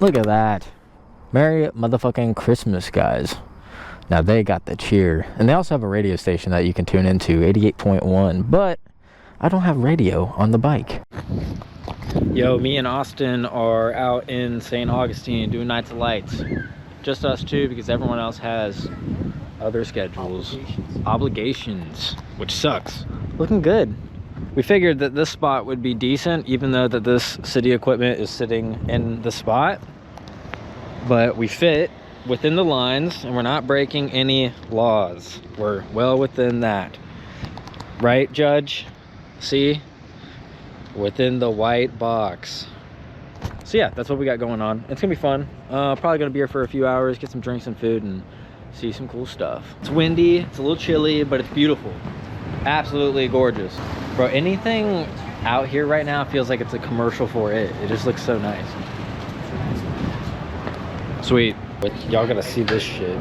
Look at that. Merry motherfucking Christmas, guys. Now they got the cheer. And they also have a radio station that you can tune into, 88.1. But I don't have radio on the bike. Yo, me and Austin are out in St. Augustine doing Nights of Lights. Just us two, because everyone else has other schedules. Obligations, which sucks. Looking good. We figured that this spot would be decent, even though that this city equipment is sitting in the spot. But we fit within the lines, and we're not breaking any laws. We're well within that. Right, Judge? See? Within the white box. So yeah, that's what we got going on. It's gonna be fun. Probably gonna be here for a few hours, get some drinks and food, and see some cool stuff. It's windy, it's a little chilly, but it's beautiful. Absolutely gorgeous. Bro, anything out here right now feels like it's a commercial for it. It just looks so nice. Sweet. Y'all gotta see this shit.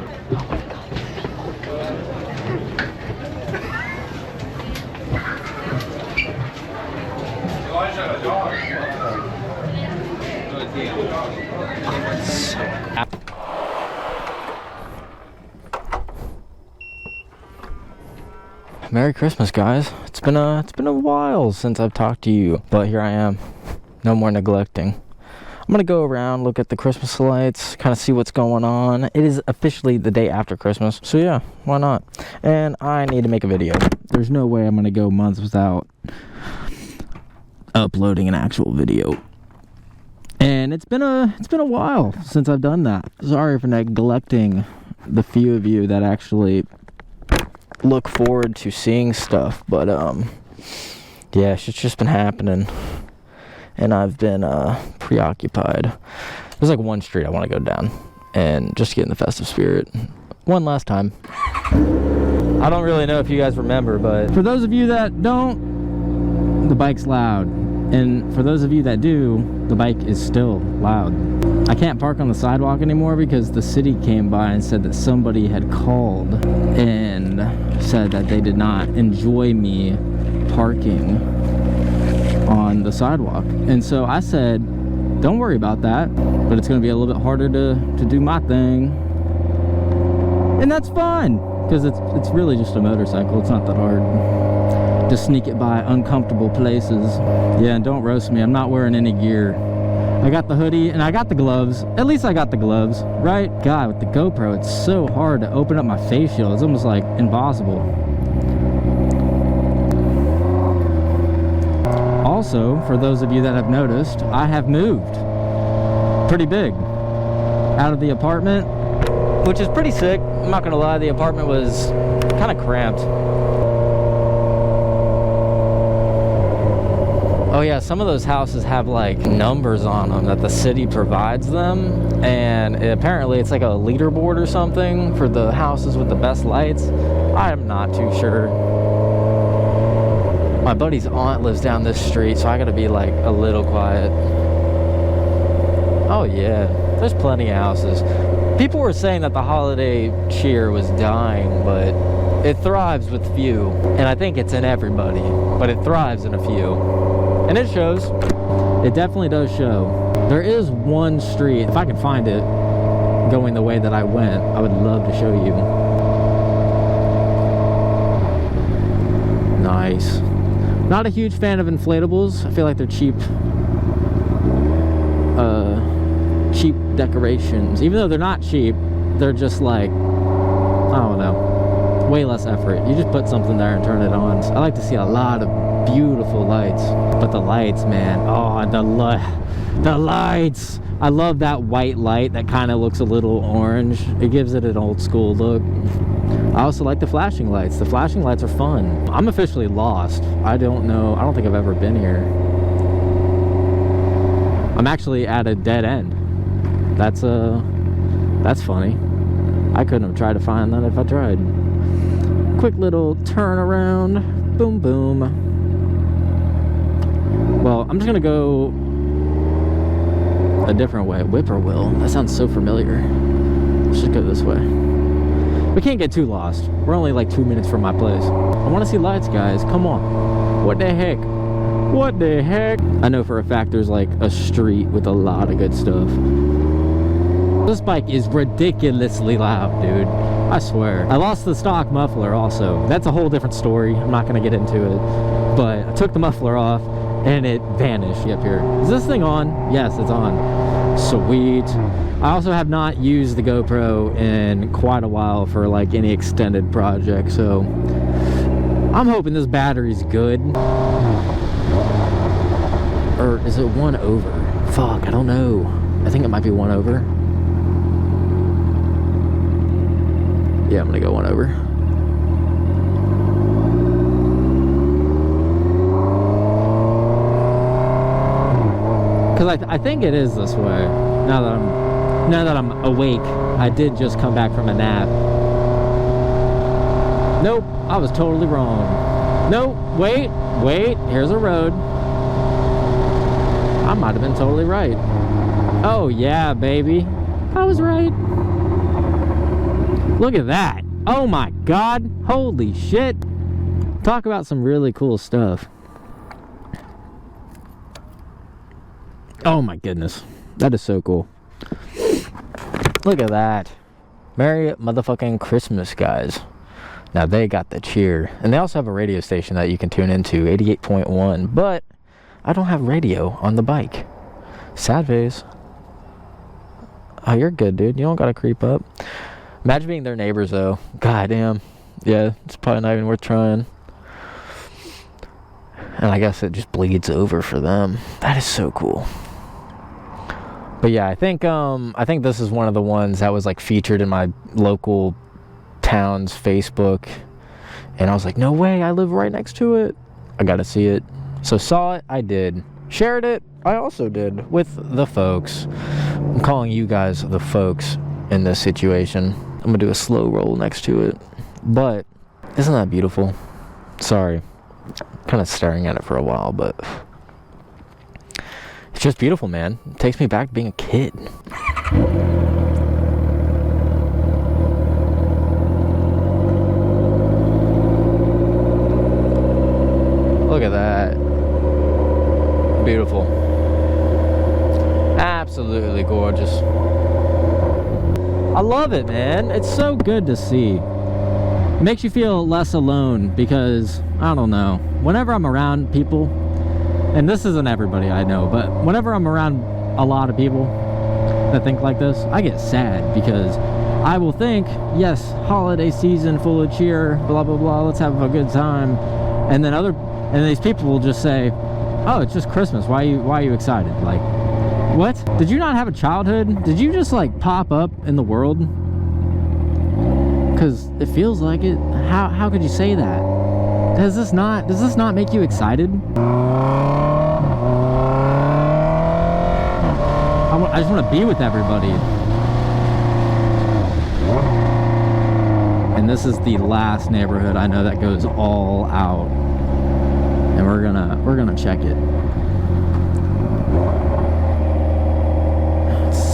Merry Christmas, guys. It's been a while since I've talked to you, but here I am. No more neglecting. I'm gonna go around, look at the Christmas lights, kind of see what's going on. It is officially the day after Christmas, so yeah, why not? And I need to make a video. There's no way I'm gonna go months without uploading an actual video. And it's been a while since I've done that. Sorry for neglecting the few of you that actually look forward to seeing stuff, but yeah, shit's just been happening, and I've been preoccupied. There's like one street I want to go down and just get in the festive spirit one last time. I don't really know if you guys remember, but for those of you that don't, the bike's loud, and for those of you that do, the bike is still loud. I can't park on the sidewalk anymore because the city came by and said that somebody had called and said that they did not enjoy me parking on the sidewalk. And so I said, don't worry about that, but it's going to be a little bit harder to do my thing. And that's fine, because it's really just a motorcycle. It's not that hard to sneak it by uncomfortable places. Yeah, and don't roast me. I'm not wearing any gear. I got the hoodie and I got the gloves. At least I got the gloves, right? God, with the GoPro, it's so hard to open up my face shield. It's almost like impossible. Also, for those of you that have noticed, I have moved pretty big out of the apartment, which is pretty sick. I'm not gonna lie, the apartment was kind of cramped. Oh yeah, some of those houses have like numbers on them that the city provides them, and apparently it's like a leaderboard or something for the houses with the best lights. I'm not too sure. My buddy's aunt lives down this street, so I gotta be like a little quiet. Oh yeah, there's plenty of houses. People were saying that the holiday cheer was dying, but it thrives with few, and I think it's in everybody, but it thrives in a few. And it shows. It definitely does show. There is one street, if I can find it, going the way that I went, I would love to show you. Nice. Not a huge fan of inflatables. I feel like they're cheap decorations. Even though they're not cheap, they're just like, I don't know, way less effort. You just put something there and turn it on. I like to see a lot of beautiful lights, but the lights, man, oh, the lights. I love that white light that kind of looks a little orange. It gives it an old school look. I also like the flashing lights. The flashing lights are fun. I'm officially lost. I don't know, I don't think I've ever been here. I'm actually at a dead end. That's funny. I couldn't have tried to find that if I tried. Quick little turn around. Boom, boom. Well, I'm just gonna go a different way. Whippoorwill. That sounds so familiar. Let's just go this way. We can't get too lost. We're only like 2 minutes from my place. I want to see lights, guys. Come on. What the heck? What the heck? I know for a fact there's like a street with a lot of good stuff. This bike is ridiculously loud, dude. I swear. I lost the stock muffler also. That's a whole different story. I'm not gonna get into it. But I took the muffler off and it vanished up here. Is this thing on? Yes, it's on. Sweet. I also have not used the GoPro in quite a while for like any extended project, so I'm hoping this battery's good. Or is it 1 over? Fuck, I don't know. I think it might be 1 over. Yeah, I'm gonna go 1 over. Because I think it is this way. Now that I'm awake, I did just come back from a nap. Nope, I was totally wrong. Nope, wait, here's a road. I might have been totally right. Oh yeah, baby, I was right. Look at that. Oh my God, holy shit. Talk about some really cool stuff. Oh my goodness, that is so cool. Look at that. Merry motherfucking Christmas, guys. Now they got the cheer. And they also have a radio station that you can tune into, 88.1. But I don't have radio on the bike. Sad face. Oh, you're good, dude. You don't gotta creep up. Imagine being their neighbors, though. God damn. Yeah, it's probably not even worth trying. And I guess it just bleeds over for them. That is so cool. But yeah, I think this is one of the ones that was like featured in my local town's Facebook, and I was like, no way, I live right next to it. I gotta see it. So saw it, I did. Shared it, I also did with the folks. I'm calling you guys the folks in this situation. I'm gonna do a slow roll next to it. But isn't that beautiful? Sorry, kind of staring at it for a while, but it's just beautiful, man. It takes me back to being a kid. Look at that. Beautiful. Absolutely gorgeous. I love it, man. It's so good to see. It makes you feel less alone because, I don't know, whenever I'm around people, and this isn't everybody I know, but whenever I'm around a lot of people that think like this, I get sad because I will think, yes, holiday season, full of cheer, blah, blah, blah, let's have a good time. And then these people will just say, oh, it's just Christmas. Why are you excited? Like, what? Did you not have a childhood? Did you just like pop up in the world? Because it feels like it. How could you say that? Does this not make you excited? I just want to be with everybody. And this is the last neighborhood I know that goes all out. And we're gonna check it.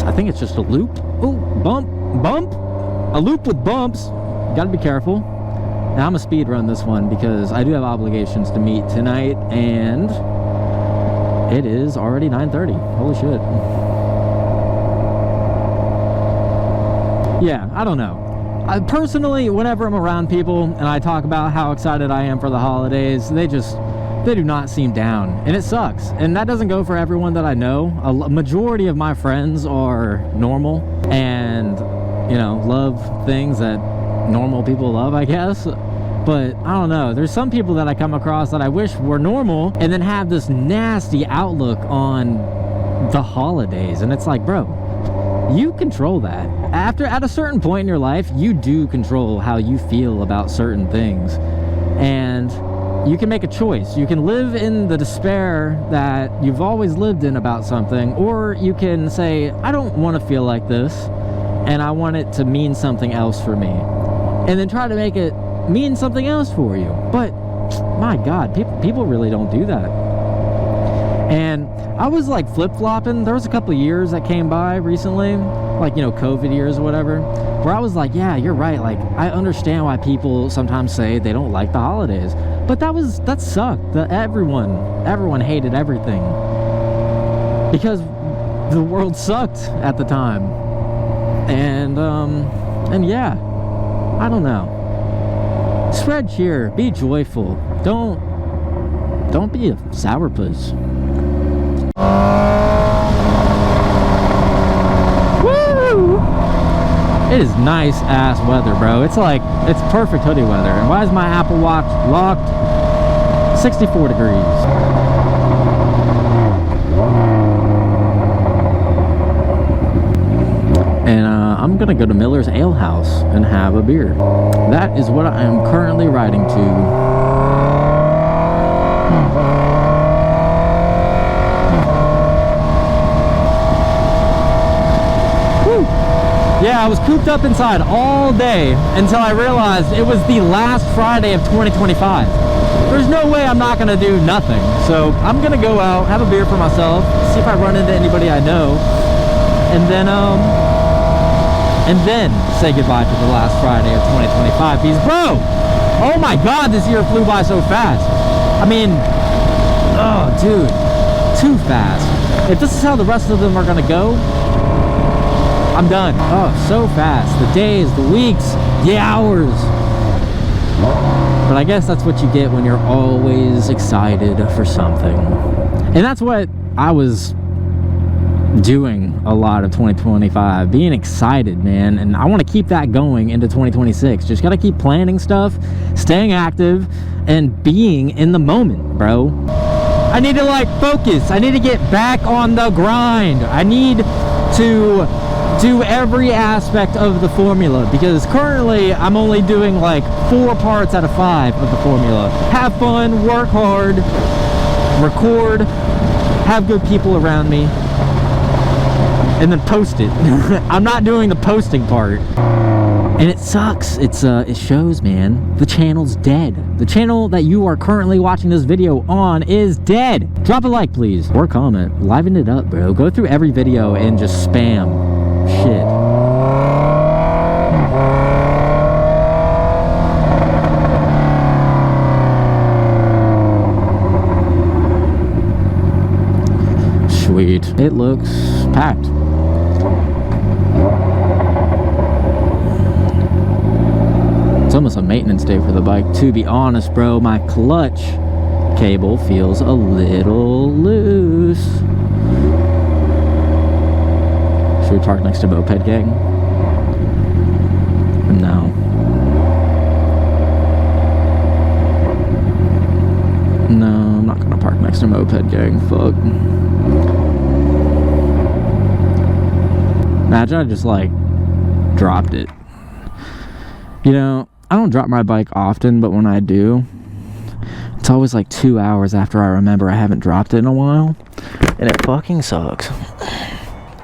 I think it's just a loop. Oh, bump. A loop with bumps. Gotta be careful. Now I'm gonna speed run this one because I do have obligations to meet tonight, and it is already 9:30. Holy shit. Yeah, I don't know. Personally, whenever I'm around people and I talk about how excited I am for the holidays, they do not seem down, and it sucks. And that doesn't go for everyone that I know. A majority of my friends are normal and, you know, love things that normal people love, I guess. But I don't know, there's some people that I come across that I wish were normal and then have this nasty outlook on the holidays. And it's like, bro, you control that. At a certain point in your life, you do control how you feel about certain things. And you can make a choice. You can live in the despair that you've always lived in about something, or you can say, I don't want to feel like this, and I want it to mean something else for me. And then try to make it mean something else for you. But, my God, people really don't do that. And I was like flip-flopping. There was a couple of years that came by recently, like, you know, COVID years or whatever, where I was like, yeah, you're right. Like, I understand why people sometimes say they don't like the holidays. But that sucked. Everyone hated everything. Because the world sucked at the time. And yeah, I don't know. Spread cheer, be joyful. Don't be a sourpuss. Woo! It is nice ass weather, bro. It's like, it's perfect hoodie weather. And why is my Apple Watch locked? 64 degrees. And I'm gonna go to Miller's Ale House and have a beer. That is what I am currently riding to. Woo. Yeah, I was cooped up inside all day until I realized it was the last Friday of 2025. There's no way I'm not gonna do nothing. So I'm gonna go out, have a beer for myself, see if I run into anybody I know, and then say goodbye to the last Friday of 2025. Because, bro, oh my God, this year flew by so fast. I mean, oh, dude, too fast. If this is how the rest of them are gonna go, I'm done. Oh, so fast. The days, the weeks, the hours. But I guess that's what you get when you're always excited for something. And that's what I was doing a lot of 2025, being excited, man, and I want to keep that going into 2026. Just gotta keep planning stuff, staying active, and being in the moment, bro. I need to like focus. I need to get back on the grind. I need to do every aspect of the formula, because currently I'm only doing like 4 parts out of 5 of the formula. Have fun, work hard, record, have good people around me, and then post it. I'm not doing the posting part, and it sucks. It shows, man. The channel's dead. The channel that you are currently watching this video on is dead. Drop a like, please, or comment. Liven it up, bro. Go through every video and just spam shit. Sweet. It looks packed. It's almost a maintenance day for the bike. To be honest, bro, my clutch cable feels a little loose. Should we park next to Moped Gang? No. No, I'm not gonna park next to Moped Gang. Fuck. Imagine I just like dropped it. You know, I don't drop my bike often, but when I do, it's always like 2 hours after I remember I haven't dropped it in a while, and it fucking sucks.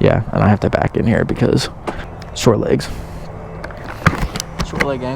Yeah, and I have to back in here because short legs. Short leg gang.